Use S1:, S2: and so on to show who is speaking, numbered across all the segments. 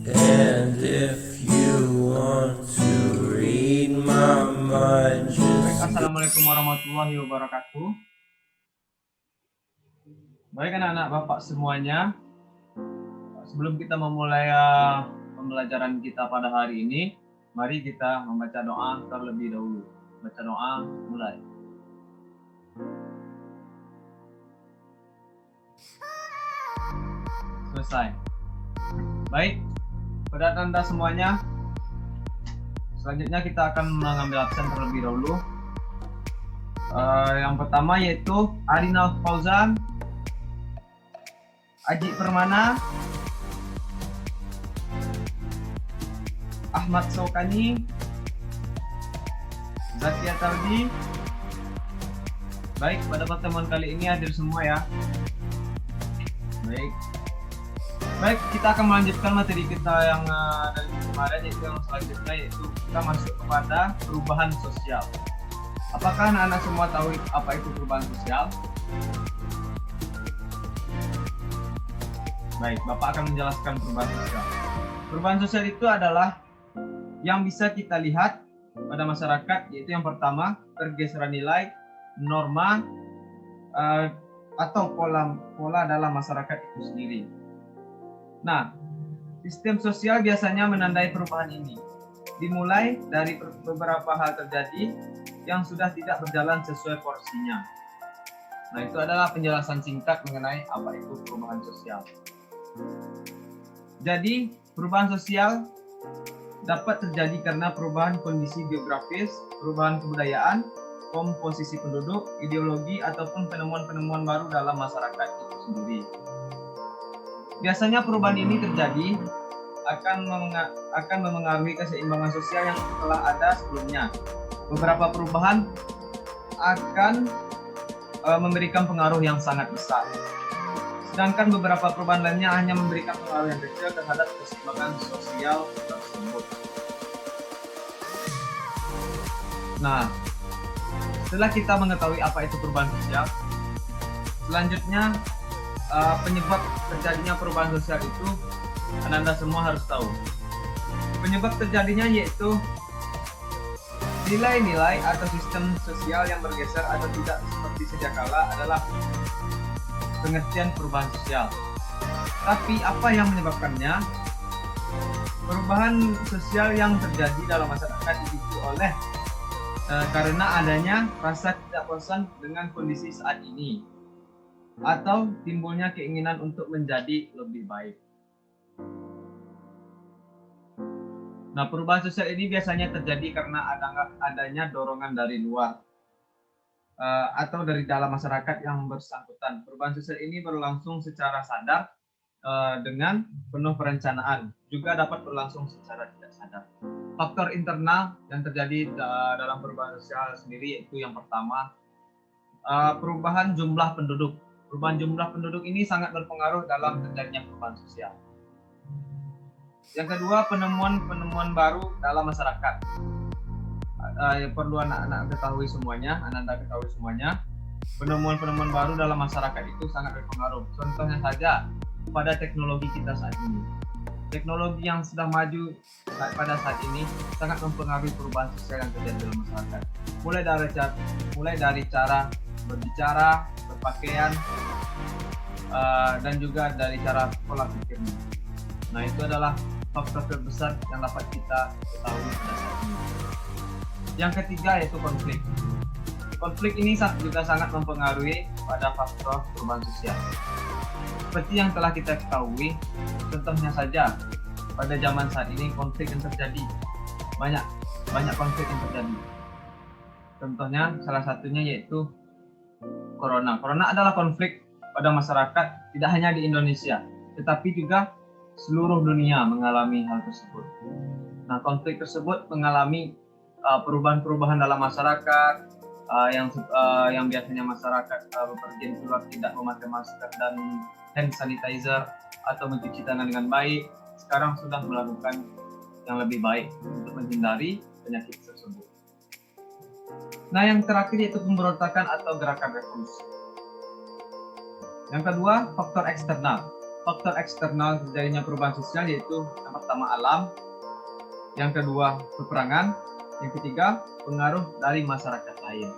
S1: And if you want to read my mind,
S2: Baik, Assalamualaikum warahmatullahi wabarakatuh. Baik anak-anak Bapak semuanya, sebelum kita memulai pembelajaran kita pada hari ini, mari kita membaca doa terlebih dahulu. Baca doa, mulai. Selesai. Baik, pada Anda semuanya, selanjutnya kita akan mengambil absen terlebih dahulu. Yang pertama yaitu Arina Fauzan, Aji Permana, Ahmad Sokani, Zakia Taldi. Baik, pada pertemuan kali ini hadir semua ya. Baik, kita akan melanjutkan materi kita yang dari kemarin, yaitu yang selanjutnya, yaitu kita masuk kepada perubahan sosial. Apakah anak-anak semua tahu apa itu perubahan sosial? Baik, Bapak akan menjelaskan perubahan sosial. Perubahan sosial itu adalah yang bisa kita lihat pada masyarakat, yaitu yang pertama, pergeseran nilai, norma, atau pola dalam masyarakat itu sendiri. Nah, sistem sosial biasanya menandai perubahan ini. Dimulai dari beberapa hal terjadi yang sudah tidak berjalan sesuai porsinya. Nah, itu adalah penjelasan singkat mengenai apa itu perubahan sosial. Jadi, perubahan sosial dapat terjadi karena perubahan kondisi geografis, perubahan kebudayaan, komposisi penduduk, ideologi, ataupun penemuan-penemuan baru dalam masyarakat itu sendiri. Biasanya perubahan ini terjadi akan memengaruhi keseimbangan sosial yang telah ada sebelumnya. Beberapa perubahan akan memberikan pengaruh yang sangat besar. Sedangkan beberapa perubahan lainnya hanya memberikan pengaruh yang kecil terhadap keseimbangan sosial tersebut. Nah, setelah kita mengetahui apa itu perubahan sosial, selanjutnya penyebab terjadinya perubahan sosial itu Anda semua harus tahu. Penyebab terjadinya yaitu nilai-nilai atau sistem sosial yang bergeser atau tidak seperti sedia kala adalah pengertian perubahan sosial. Tapi apa yang menyebabkannya? Perubahan sosial yang terjadi dalam masyarakat dipicu oleh karena adanya rasa tidak puasan dengan kondisi saat ini, atau timbulnya keinginan untuk menjadi lebih baik. Nah, perubahan sosial ini biasanya terjadi karena adanya dorongan dari luar atau dari dalam masyarakat yang bersangkutan. Perubahan sosial ini berlangsung secara sadar dengan penuh perencanaan, juga dapat berlangsung secara tidak sadar. Faktor internal yang terjadi dalam perubahan sosial sendiri yaitu yang pertama, perubahan jumlah penduduk. Perubahan jumlah penduduk ini sangat berpengaruh dalam terjadinya perubahan sosial. Yang kedua, penemuan baru dalam masyarakat. Perlu anak-anak ketahui semuanya, anda ketahui semuanya, penemuan baru dalam masyarakat itu sangat berpengaruh. Contohnya saja pada teknologi kita saat ini. Teknologi yang sudah maju pada saat ini sangat mempengaruhi perubahan sosial yang terjadi dalam masyarakat. Mulai dari cara berbicara, berpakaian, dan juga dari cara pola pikirnya. Nah, itu adalah faktor terbesar yang dapat kita ketahui pada saat ini. Yang ketiga yaitu konflik. Konflik ini juga sangat mempengaruhi pada faktor perubahan sosial. Seperti yang telah kita ketahui, contohnya saja pada zaman saat ini konflik yang terjadi, banyak konflik yang terjadi. Contohnya salah satunya yaitu Corona. Corona adalah konflik pada masyarakat tidak hanya di Indonesia, tetapi juga seluruh dunia mengalami hal tersebut. Nah, konflik tersebut mengalami perubahan-perubahan dalam masyarakat, yang biasanya masyarakat bepergian keluar tidak memakai masker dan hand sanitizer atau mencuci tangan dengan baik, sekarang sudah melakukan yang lebih baik untuk menghindari penyakit tersebut. Nah, yang terakhir yaitu pemberontakan atau gerakan revolusi. Yang kedua, faktor eksternal. faktor eksternal terjadinya perubahan sosial yaitu yang pertama alam, yang kedua peperangan, yang ketiga pengaruh dari masyarakat lain.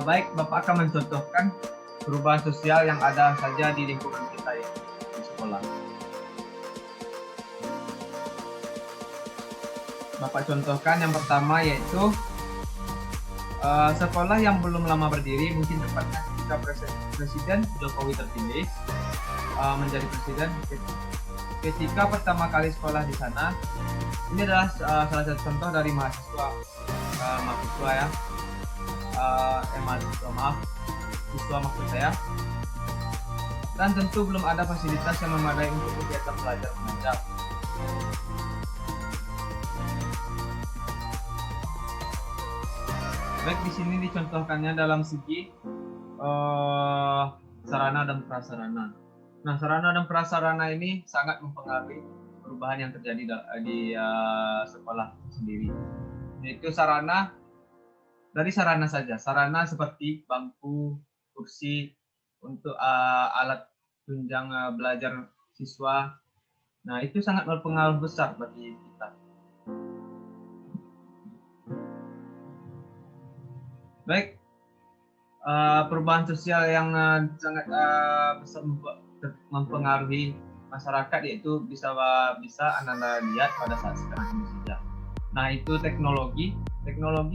S2: Baik, Bapak akan mencontohkan perubahan sosial yang ada saja di lingkungan kita ya, di sekolah. Bapak contohkan yang pertama yaitu sekolah yang belum lama berdiri, mungkin tepatnya ketika Presiden Jokowi terpilih menjadi presiden. Ketika pertama kali sekolah di sana, ini adalah salah satu contoh dari mahasiswa ya. Siswa maksud saya. Dan tentu belum ada fasilitas yang memadai untuk kegiatan belajar mengajar. Baik, di sini dicontohkannya dalam segi sarana dan prasarana. Nah, sarana dan prasarana ini sangat mempengaruhi perubahan yang terjadi di sekolah sendiri. Yaitu sarana saja, sarana seperti bangku, kursi, untuk alat tunjang belajar siswa. Nah, itu sangat berpengaruh besar bagi kita. Baik, perubahan sosial yang sangat besar mempengaruhi masyarakat yaitu bisa Anda lihat pada saat sekarang ini saja. Nah, itu teknologi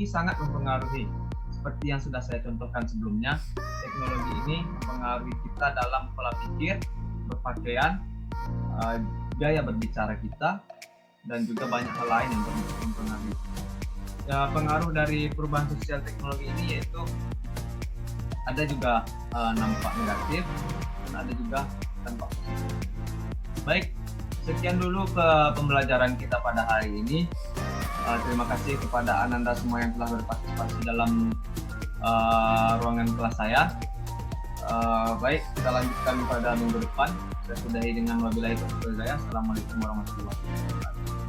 S2: sangat mempengaruhi. Seperti yang sudah saya contohkan sebelumnya, teknologi ini mempengaruhi kita dalam pola pikir, berpakaian, gaya berbicara kita, dan juga banyak hal lain yang mempengaruhi. Ya, pengaruh dari perubahan sosial teknologi ini yaitu ada juga nampak negatif dan ada juga dampak positif. Baik, sekian dulu ke pembelajaran kita pada hari ini. Terima kasih kepada Ananda semua yang telah berpartisipasi dalam ruangan kelas saya. Baik, kita lanjutkan pada minggu depan. Saya sudahi dengan wabillahi taufiq wal hidayah. Assalamualaikum warahmatullahi wabarakatuh.